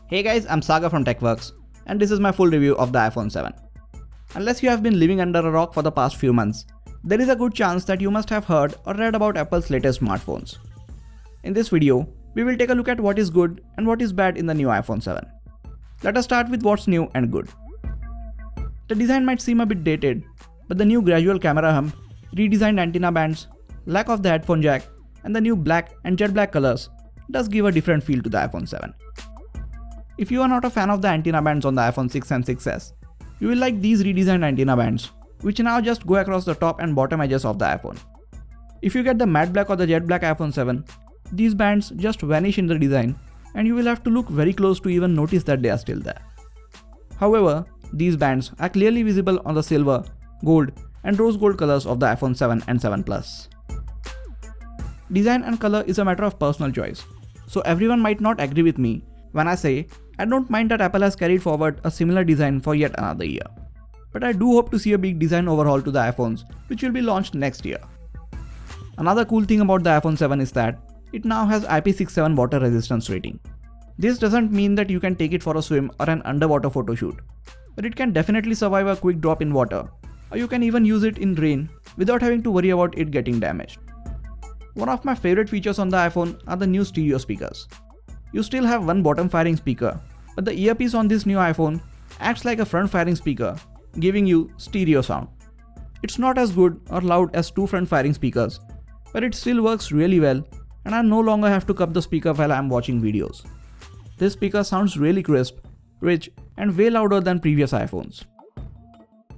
Hey guys, I'm Saga from TechWorks, and this is my full review of the iPhone 7. Unless you have been living under a rock for the past few months, there is a good chance that you must have heard or read about Apple's latest smartphones. In this video, we will take a look at what is good and what is bad in the new iPhone 7. Let us start with what's new and good. The design might seem a bit dated, but the new gradual camera hump, redesigned antenna bands, lack of the headphone jack, and the new black and jet black colors does give a different feel to the iPhone 7. If you are not a fan of the antenna bands on the iPhone 6 and 6s, you will like these redesigned antenna bands, which now just go across the top and bottom edges of the iPhone. If you get the matte black or the jet black iPhone 7, these bands just vanish in the design and you will have to look very close to even notice that they are still there. However, these bands are clearly visible on the silver, gold, and rose gold colors of the iPhone 7 and 7 Plus. Design and color is a matter of personal choice, so everyone might not agree with me when I say I don't mind that Apple has carried forward a similar design for yet another year. But I do hope to see a big design overhaul to the iPhones, which will be launched next year. Another cool thing about the iPhone 7 is that it now has IP67 water resistance rating. This doesn't mean that you can take it for a swim or an underwater photo shoot, but it can definitely survive a quick drop in water, or you can even use it in rain without having to worry about it getting damaged. One of my favorite features on the iPhone are the new stereo speakers. You still have one bottom firing speaker, but the earpiece on this new iPhone acts like a front firing speaker, giving you stereo sound. It's not as good or loud as two front firing speakers, but it still works really well, and I no longer have to cup the speaker while I am watching videos. This speaker sounds really crisp, rich, and way louder than previous iPhones.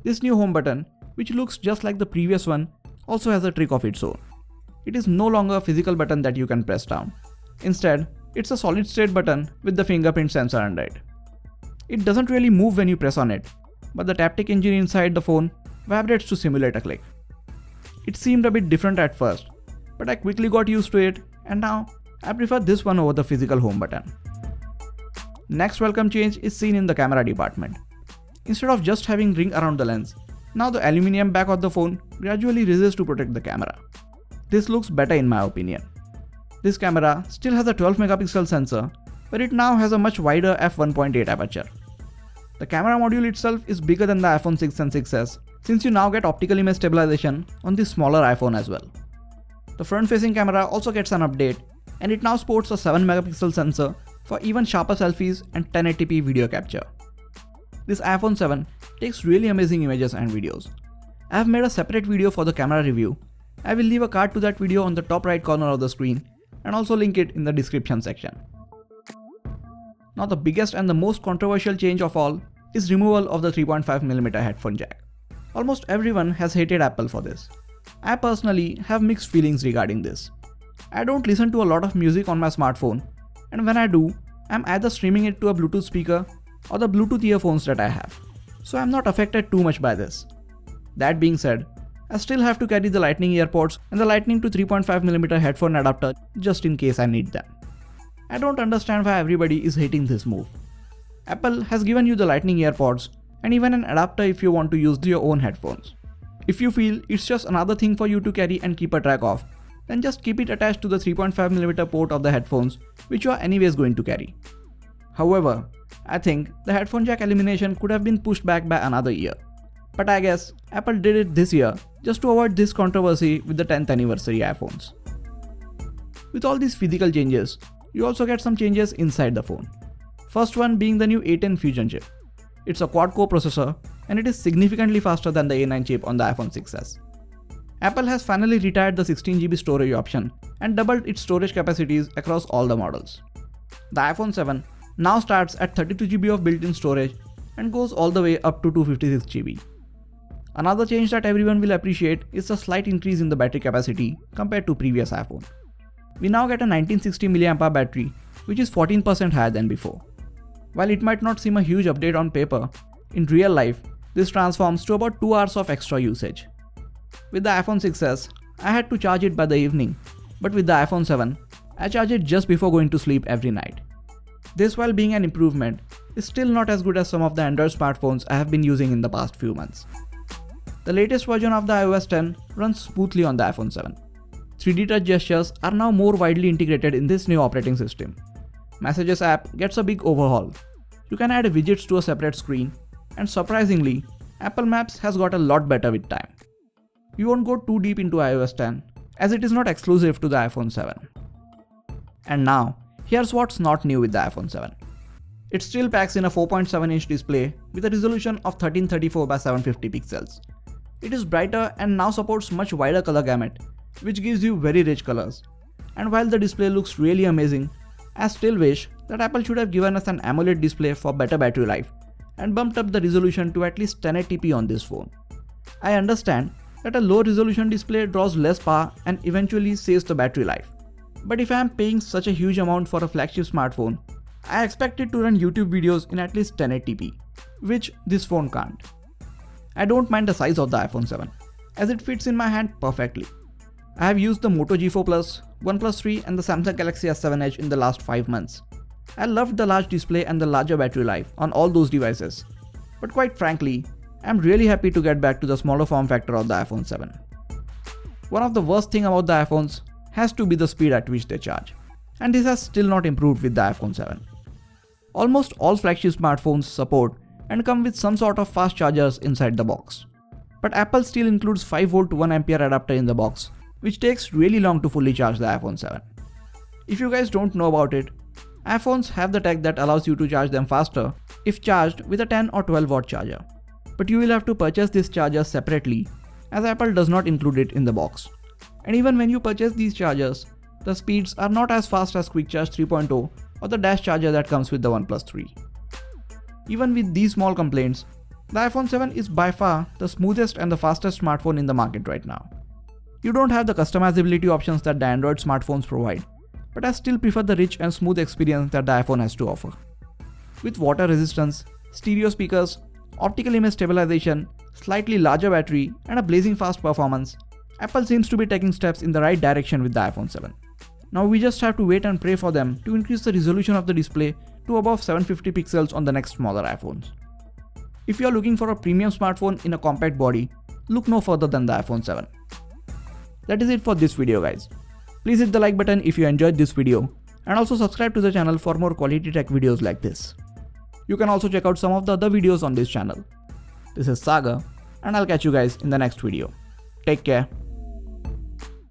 This new home button, which looks just like the previous one, also has a trick of its own. It is no longer a physical button that you can press down. Instead, it's a solid state button with the fingerprint sensor under it. It doesn't really move when you press on it, but the haptic engine inside the phone vibrates to simulate a click. It seemed a bit different at first, but I quickly got used to it, and now I prefer this one over the physical home button. Next welcome change is seen in the camera department. Instead of just having ring around the lens, now the aluminum back of the phone gradually rises to protect the camera. This looks better in my opinion. This camera still has a 12 megapixel sensor, but it now has a much wider f1.8 aperture. The camera module itself is bigger than the iPhone 6 and 6s, since you now get optical image stabilization on this smaller iPhone as well. The front-facing camera also gets an update, and it now sports a 7 megapixel sensor for even sharper selfies and 1080p video capture. This iPhone 7 takes really amazing images and videos. I have made a separate video for the camera review. I will leave a card to that video on the top right corner of the screen and also link it in the description section. Now the biggest and the most controversial change of all is removal of the 3.5mm headphone jack. Almost everyone has hated Apple for this. I personally have mixed feelings regarding this. I don't listen to a lot of music on my smartphone, and when I do, I'm either streaming it to a Bluetooth speaker or the Bluetooth earphones that I have, so I'm not affected too much by this. That being said, I still have to carry the Lightning earpods and the Lightning to 3.5mm headphone adapter just in case I need them. I don't understand why everybody is hating this move. Apple has given you the Lightning earpods and even an adapter if you want to use your own headphones. If you feel it's just another thing for you to carry and keep a track of, then just keep it attached to the 3.5mm port of the headphones, which you are anyways going to carry. However, I think the headphone jack elimination could have been pushed back by another year. But I guess Apple did it this year just to avoid this controversy with the 10th anniversary iPhones. With all these physical changes, you also get some changes inside the phone. First one being the new A10 Fusion chip. It's a quad-core processor and it is significantly faster than the A9 chip on the iPhone 6s. Apple has finally retired the 16GB storage option and doubled its storage capacities across all the models. The iPhone 7 now starts at 32GB of built-in storage and goes all the way up to 256GB. Another change that everyone will appreciate is the slight increase in the battery capacity compared to previous iPhone. We now get a 1960 mAh battery, which is 14% higher than before. While it might not seem a huge update on paper, in real life, this transforms to about 2 hours of extra usage. With the iPhone 6s, I had to charge it by the evening, but with the iPhone 7, I charge it just before going to sleep every night. This, while being an improvement, is still not as good as some of the Android smartphones I have been using in the past few months. The latest version of the iOS 10 runs smoothly on the iPhone 7. 3D touch gestures are now more widely integrated in this new operating system. Messages app gets a big overhaul. You can add widgets to a separate screen, and surprisingly, Apple Maps has got a lot better with time. We won't go too deep into iOS 10 as it is not exclusive to the iPhone 7. And now, here's what's not new with the iPhone 7. It still packs in a 4.7-inch display with a resolution of 1334 by 750 pixels. It is brighter and now supports much wider color gamut, which gives you very rich colors. And while the display looks really amazing, I still wish that Apple should have given us an AMOLED display for better battery life and bumped up the resolution to at least 1080p on this phone. I understand that a low resolution display draws less power and eventually saves the battery life. But if I am paying such a huge amount for a flagship smartphone, I expect it to run YouTube videos in at least 1080p, which this phone can't. I don't mind the size of the iPhone 7, as it fits in my hand perfectly. I have used the Moto G4 Plus, OnePlus 3 and the Samsung Galaxy S7 Edge in the last 5 months. I loved the large display and the larger battery life on all those devices. But quite frankly, I'm really happy to get back to the smaller form factor of the iPhone 7. One of the worst things about the iPhones has to be the speed at which they charge. And this has still not improved with the iPhone 7. Almost all flagship smartphones support and come with some sort of fast chargers inside the box. But Apple still includes 5V 1A adapter in the box, which takes really long to fully charge the iPhone 7. If you guys don't know about it, iPhones have the tech that allows you to charge them faster if charged with a 10 or 12V charger. But you will have to purchase this charger separately, as Apple does not include it in the box. And even when you purchase these chargers, the speeds are not as fast as Quick Charge 3.0 or the dash charger that comes with the OnePlus 3. Even with these small complaints, the iPhone 7 is by far the smoothest and the fastest smartphone in the market right now. You don't have the customizability options that the Android smartphones provide, but I still prefer the rich and smooth experience that the iPhone has to offer. With water resistance, stereo speakers, optical image stabilization, slightly larger battery, and a blazing fast performance, Apple seems to be taking steps in the right direction with the iPhone 7. Now we just have to wait and pray for them to increase the resolution of the display to above 750 pixels on the next smaller iPhones. If you are looking for a premium smartphone in a compact body, look no further than the iPhone 7. That is it for this video guys. Please hit the like button if you enjoyed this video and also subscribe to the channel for more quality tech videos like this. You can also check out some of the other videos on this channel. This is Sagar and I'll catch you guys in the next video. Take care.